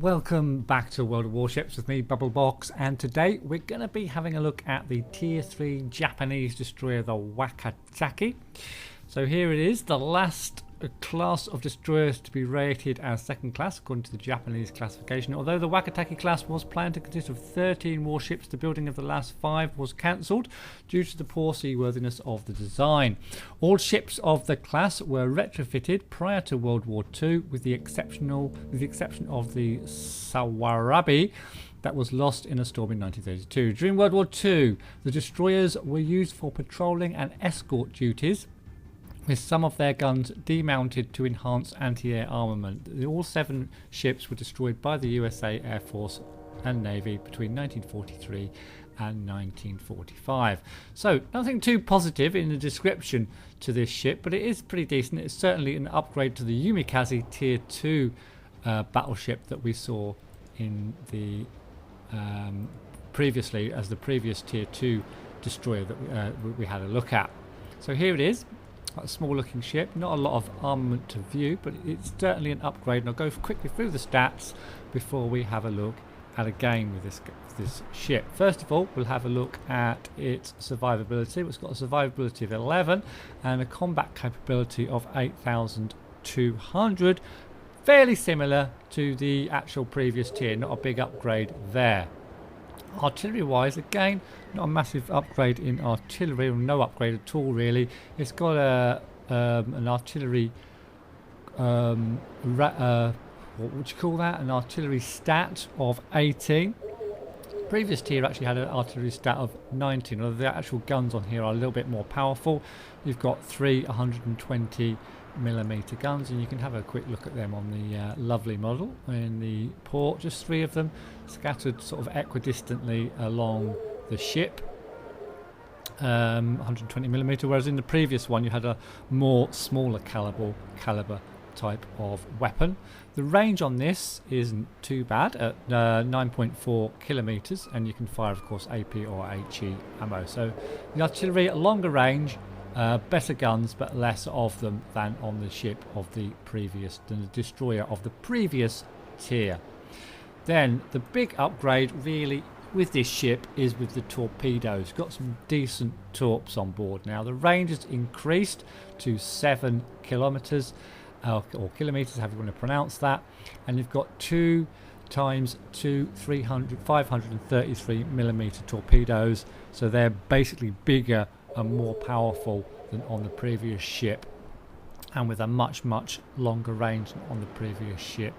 Welcome back to World of Warships with me, Bubblebox, and today we're going to be having a look at the Tier 3 Japanese destroyer, the Wakataki. So here it is, the last class of destroyers to be rated as second class according to the Japanese classification. Although the Wakataki class was planned to consist of 13 warships, the building of the last 5 was cancelled due to the poor seaworthiness of the design. All ships of the class were retrofitted prior to World War II with the exception of the Sawarabi that was lost in a storm in 1932. During World War II, the destroyers were used for patrolling and escort duties, with some of their guns demounted to enhance anti-air armament. All 7 ships were destroyed by the USA Air Force and Navy between 1943 and 1945. So nothing too positive in the description to this ship, but it is pretty decent. It's certainly an upgrade to the Yumikaze Tier 2 battleship that we saw in the previously as the previous Tier 2 destroyer that we had a look at. So here it is. A small looking ship, not a lot of armament to view, but it's certainly an upgrade, and I'll go quickly through the stats before we have a look at a game with this ship. First of all, we'll have a look at its survivability. It's got a survivability of 11 and a combat capability of 8,200, fairly similar to the actual previous tier, not a big upgrade there. Artillery wise, again, not a massive upgrade in artillery, or no upgrade at all really. It's got an artillery what would you call that, an artillery stat of 18. Previous tier actually had an artillery stat of 19, although the actual guns on here are a little bit more powerful. You've got 3 120mm guns, and you can have a quick look at them on the lovely model in the port. Just 3 of them scattered sort of equidistantly along the ship, 120mm, whereas in the previous one you had a more smaller caliber type of weapon. The range on this isn't too bad at 9.4 kilometers, and you can fire of course AP or HE ammo. So the artillery at longer range, better guns, but less of them than on the ship of the destroyer of the previous tier. Then the big upgrade really with this ship is with the torpedoes. Got some decent torps on board now. The range has increased to 7 kilometers or kilometers, however you want to pronounce that, and you've got 2 times 2 533mm torpedoes, so they're basically bigger and more powerful than on the previous ship, and with a much longer range than on the previous ship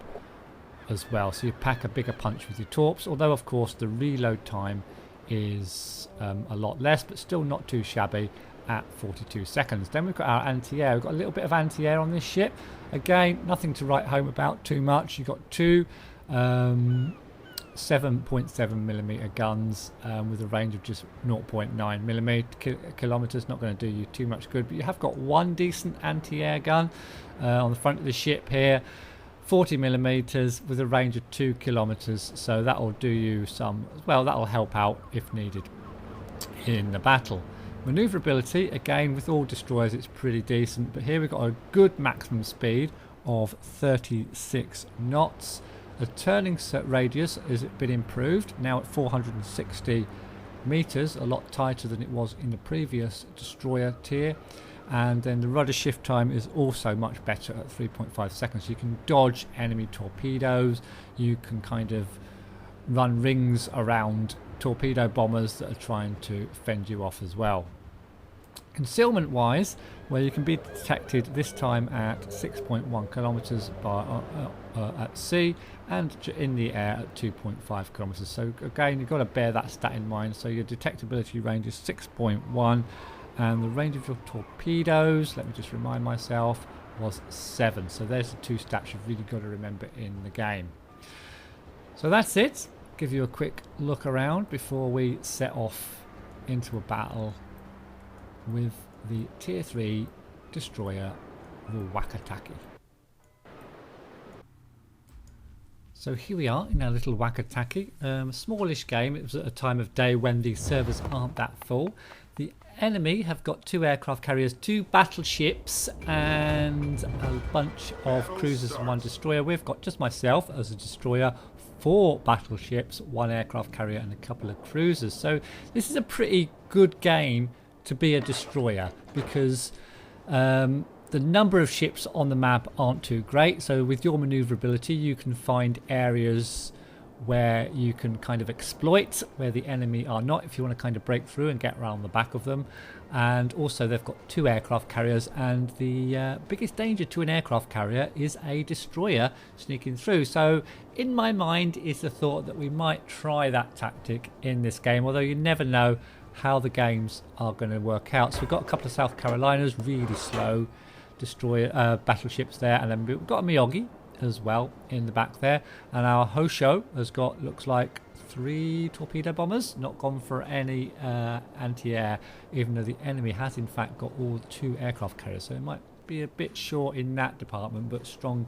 as well. So you pack a bigger punch with your torps, although of course the reload time is a lot less, but still not too shabby at 42 seconds. Then we've got our anti-air. We've got a little bit of anti-air on this ship. Again, nothing to write home about too much. You've got 2 7.7mm guns with a range of just 0.9mm kilometers. Not going to do you too much good, but you have got 1 decent anti-air gun on the front of the ship here, 40mm with a range of 2 kilometers, so that will do you some, well, that will help out if needed in the battle. Maneuverability, again with all destroyers it's pretty decent, but here we've got a good maximum speed of 36 knots. The turning radius has been improved, now at 460 meters, a lot tighter than it was in the previous destroyer tier. And then the rudder shift time is also much better at 3.5 seconds. You can dodge enemy torpedoes, you can kind of run rings around torpedo bombers that are trying to fend you off as well. Concealment wise, where you can be detected this time at 6.1 kilometers at sea, and in the air at 2.5 kilometers. So again, you've got to bear that stat in mind. So your detectability range is 6.1, and the range of your torpedoes, let me just remind myself, was 7. So there's the 2 stats you've really got to remember in the game. So that's it. Give you a quick look around before we set off into a battle with the Tier 3 destroyer, the Wakataki. So here we are in our little Wakataki. A smallish game. It was at a time of day when the servers aren't that full. The enemy have got 2 aircraft carriers, 2 battleships, and a bunch of cruisers and 1 destroyer. We've got just myself as a destroyer, 4 battleships, 1 aircraft carrier and a couple of cruisers. So this is a pretty good game to be a destroyer, because the number of ships on the map aren't too great. So with your maneuverability you can find areas where you can kind of exploit where the enemy are not, if you want to kind of break through and get around the back of them. And also they've got 2 aircraft carriers, and the biggest danger to an aircraft carrier is a destroyer sneaking through. So in my mind is the thought that we might try that tactic in this game, although you never know how the games are going to work out. So we've got a couple of South Carolinas, really slow destroyer battleships there, and then we've got a Miyagi as well in the back there, and our Hosho has got, looks like, 3 torpedo bombers, not gone for any anti-air, even though the enemy has in fact got all 2 aircraft carriers, so it might be a bit short in that department, but strong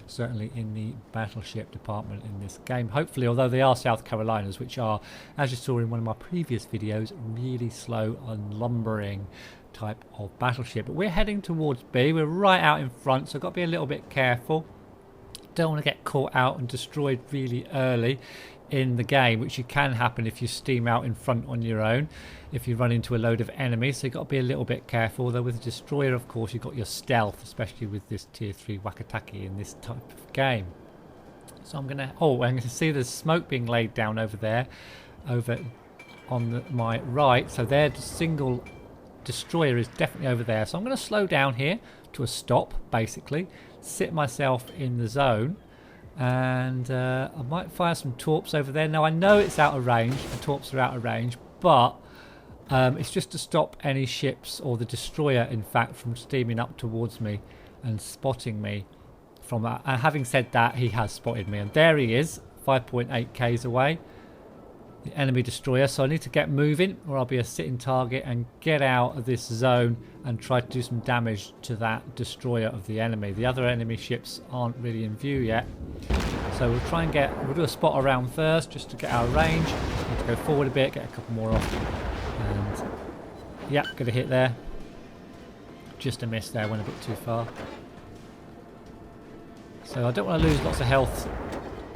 certainly in the battleship department in this game, hopefully, although they are South Carolinas, which are, as you saw in one of my previous videos, really slow and lumbering type of battleship. But we're heading towards B, we're right out in front, so I've got to be a little bit careful. Don't want to get caught out and destroyed really early in the game, which you can happen if you steam out in front on your own, if you run into a load of enemies. So you've got to be a little bit careful. Though with the destroyer, of course, you've got your stealth, especially with this tier 3 Wakataki in this type of game. So I'm gonna, I'm gonna see there's smoke being laid down over there, over on my right. So their single destroyer is definitely over there. So I'm going to slow down here to a stop, basically sit myself in the zone, and I might fire some torps over there. Now I know it's out of range, the torps are out of range, but it's just to stop any ships, or the destroyer in fact, from steaming up towards me and spotting me from that. And having said that, he has spotted me, and there he is, 5.8 k's away, the enemy destroyer. So I need to get moving, or I'll be a sitting target, and get out of this zone and try to do some damage to that destroyer of the enemy. The other enemy ships aren't really in view yet, so we'll try and we'll do a spot around first just to get our range. Need to go forward a bit, get a couple more off, and yeah, get a hit there. Just a miss there, went a bit too far. So I don't want to lose lots of health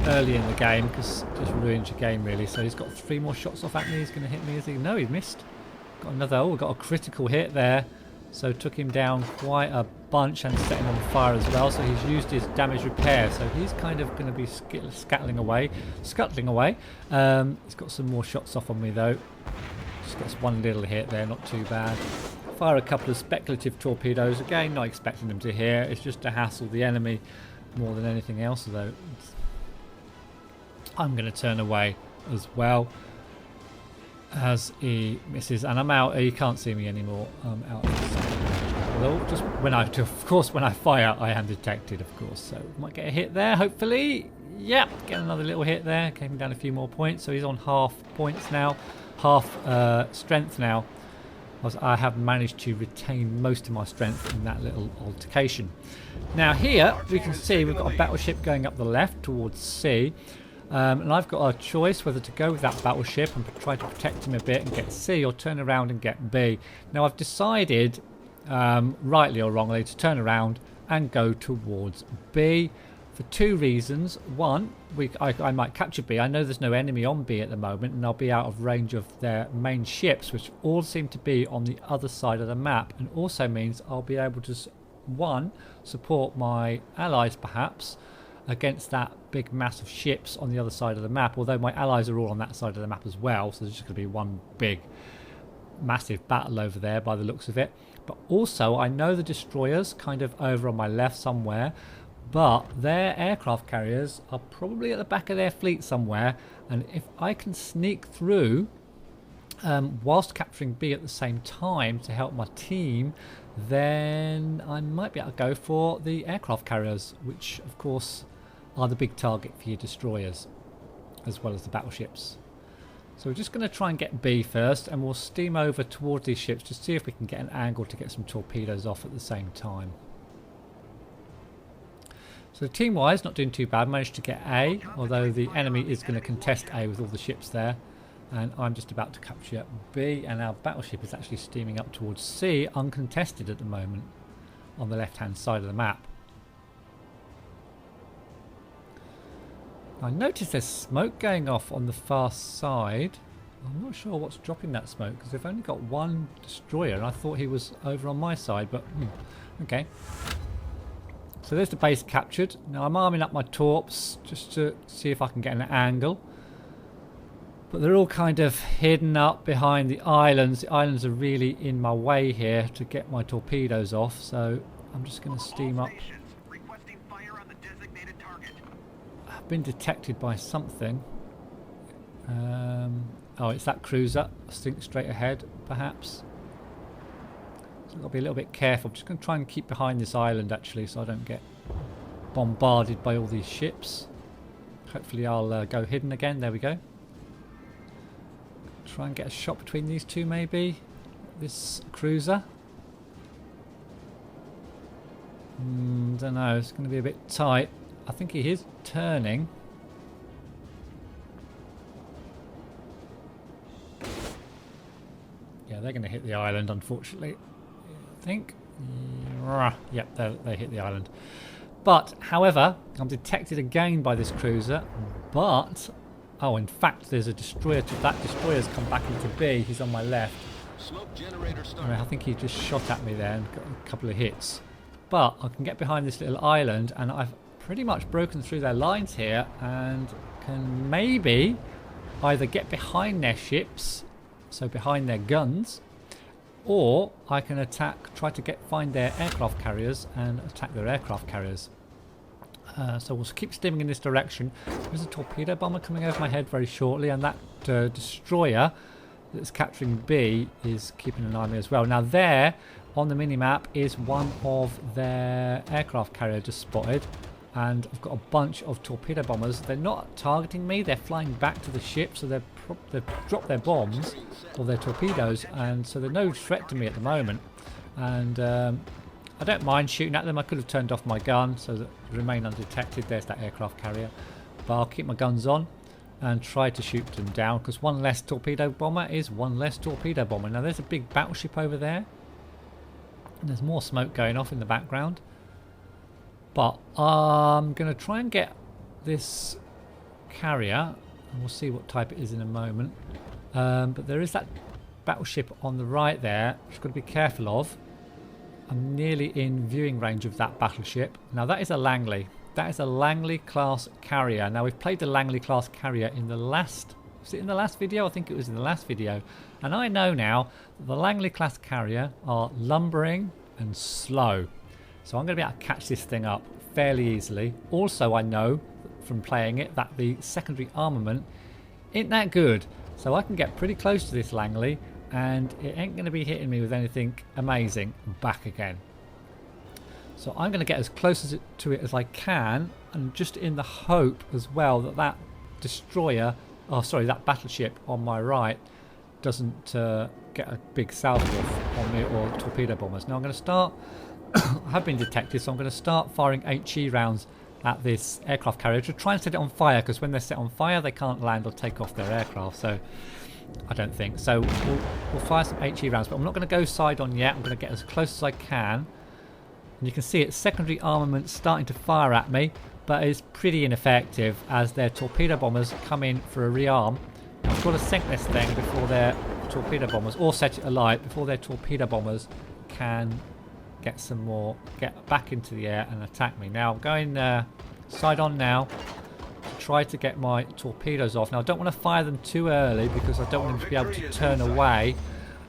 early in the game, because it just ruins your game really. So he's got 3 more shots off at me. He's going to hit me, is he? No, he missed. Got another, we got a critical hit there, so took him down quite a bunch and set him on fire as well. So he's used his damage repair, so he's kind of going to be scuttling away. He's got some more shots off on me though. Just got 1 little hit there, not too bad. Fire a couple of speculative torpedoes, again not expecting them to hit, it's just to hassle the enemy more than anything else though. I'm going to turn away as well as he misses, and I'm out. He can't see me anymore. I'm out. Although just when I fire, I am detected, of course. So might get a hit there, hopefully. Yep, get another little hit there. Came down a few more points, so he's on half points now, half strength now. I have managed to retain most of my strength in that little altercation. Now here we can see we've got a battleship going up the left towards C. And I've got a choice whether to go with that battleship and try to protect him a bit and get C, or turn around and get B. Now I've decided, rightly or wrongly, to turn around and go towards B for 2 reasons. One, I might capture B. I know there's no enemy on B at the moment, and I'll be out of range of their main ships, which all seem to be on the other side of the map, and also means I'll be able to, 1, support my allies perhaps against that big mass of ships on the other side of the map, although my allies are all on that side of the map as well, so there's just going to be one big massive battle over there by the looks of it. But also I know the destroyers kind of over on my left somewhere, but their aircraft carriers are probably at the back of their fleet somewhere, and if I can sneak through whilst capturing B at the same time to help my team, then I might be able to go for the aircraft carriers, which of course are the big target for your destroyers as well as the battleships. So we're just going to try and get B first, and we'll steam over towards these ships to see if we can get an angle to get some torpedoes off at the same time. So team wise, not doing too bad, managed to get A, although the enemy is going to contest A with all the ships there, and I'm just about to capture B, and our battleship is actually steaming up towards C uncontested at the moment on the left hand side of the map. I noticed there's smoke going off on the far side. I'm not sure what's dropping that smoke because they've only got one destroyer and I thought he was over on my side, but okay. So there's the base captured. Now I'm arming up my torps just to see if I can get an angle. But they're all kind of hidden up behind the islands. The islands are really in my way here to get my torpedoes off, so I'm just going to steam up. I've been detected by something. Oh, it's that cruiser. I think straight ahead, perhaps. So I've got to be a little bit careful. I'm just going to try and keep behind this island, actually, so I don't get bombarded by all these ships. Hopefully I'll go hidden again. There we go. Try and get a shot between these two, maybe. This cruiser. Don't know. It's going to be a bit tight. I think he is turning. Yeah, they're going to hit the island, unfortunately. I think. Yep, they hit the island. But, however, I'm detected again by this cruiser. But, oh, in fact, there's a destroyer. That destroyer's come back into B. He's on my left. Smoke generator I think he just shot at me there and got a couple of hits. But I can get behind this little island, and I've pretty much broken through their lines here and can maybe either get behind their ships, so behind their guns, or I can try to find their aircraft carriers and attack their aircraft carriers. So we'll keep steaming in this direction. There's a torpedo bomber coming over my head very shortly, and that destroyer that's capturing B is keeping an eye on me as well. Now there on the mini-map is one of their aircraft carrier just spotted, and I've got a bunch of torpedo bombers. They're not targeting me, they're flying back to the ship, so they've dropped their bombs or their torpedoes, and so they're no threat to me at the moment. And I don't mind shooting at them. I could have turned off my gun so that they remain undetected. There's that aircraft carrier, but I'll keep my guns on and try to shoot them down, because one less torpedo bomber is one less torpedo bomber. Now there's a big battleship over there, and there's more smoke going off in the background. But I'm going to try and get this carrier, and we'll see what type it is in a moment. But there is that battleship on the right there, which I've got to be careful of. I'm nearly in viewing range of that battleship. Now that is a Langley. That is a Langley class carrier. Now we've played the Langley class carrier in the last... Was it in the last video? I think it was in the last video. And I know now that the Langley class carrier are lumbering and slow. So I'm going to be able to catch this thing up fairly easily. Also, I know from playing it that the secondary armament isn't that good. So I can get pretty close to this Langley, and it ain't going to be hitting me with anything amazing back again. So I'm going to get as close to it as I can, and just in the hope as well that that destroyer, that battleship on my right doesn't get a big salvo off on me, or torpedo bombers. Now I'm going to start... I have been detected, so I'm going to start firing HE rounds at this aircraft carrier to try and set it on fire, because when they're set on fire they can't land or take off their aircraft, so I don't think. So we'll fire some HE rounds, but I'm not going to go side on yet. I'm going to get as close as I can. And you can see it's secondary armament starting to fire at me, but it's pretty ineffective as their torpedo bombers come in for a rearm. I've got to sink this thing before their torpedo bombers, or set it alight before their torpedo bombers can get back into the air and attack me. Now I'm going side on now to try to get my torpedoes off. Now I don't want to fire them too early because I don't want them to be able to turn away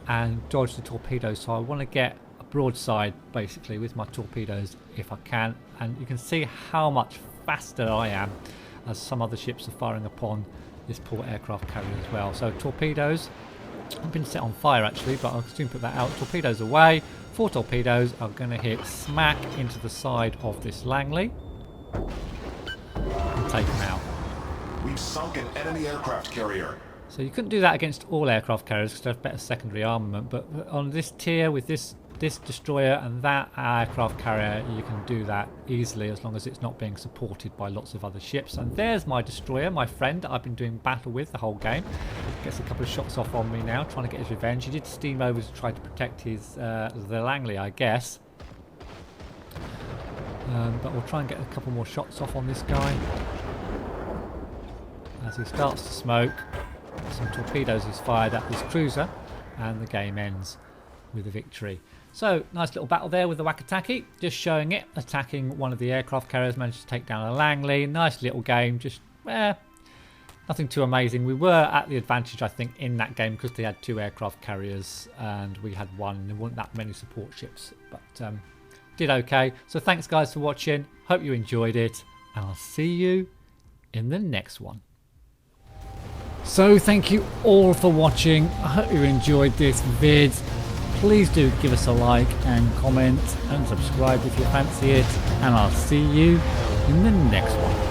and dodge the torpedoes, so I want to get a broadside basically with my torpedoes if I can. And you can see how much faster I am as some other ships are firing upon this poor aircraft carrier as well. So torpedoes have been set on fire actually, but I'll soon put that out. Torpedoes away. 4 torpedoes are going to hit smack into the side of this Langley and take them out. We've sunk an enemy aircraft carrier. So you couldn't do that against all aircraft carriers because they have better secondary armament, but on this tier with this destroyer and that aircraft carrier, you can do that easily as long as it's not being supported by lots of other ships. And there's my destroyer, my friend that I've been doing battle with the whole game. Gets a couple of shots off on me now, trying to get his revenge. He did steam over to try to protect his the Langley, I guess. But we'll try and get a couple more shots off on this guy. as he starts to smoke. Some torpedoes is fired at this cruiser, and the game ends with a victory. So, nice little battle there with the Wakataki, just showing it, attacking one of the aircraft carriers, managed to take down a Langley. Nice little game, just nothing too amazing. We were at the advantage, I think, in that game because they had 2 aircraft carriers and we had 1. There weren't that many support ships, but did okay. So thanks guys for watching, hope you enjoyed it, and I'll see you in the next one. So thank you all for watching. I hope you enjoyed this vid. Please do give us a like and comment and subscribe if you fancy it, and I'll see you in the next one.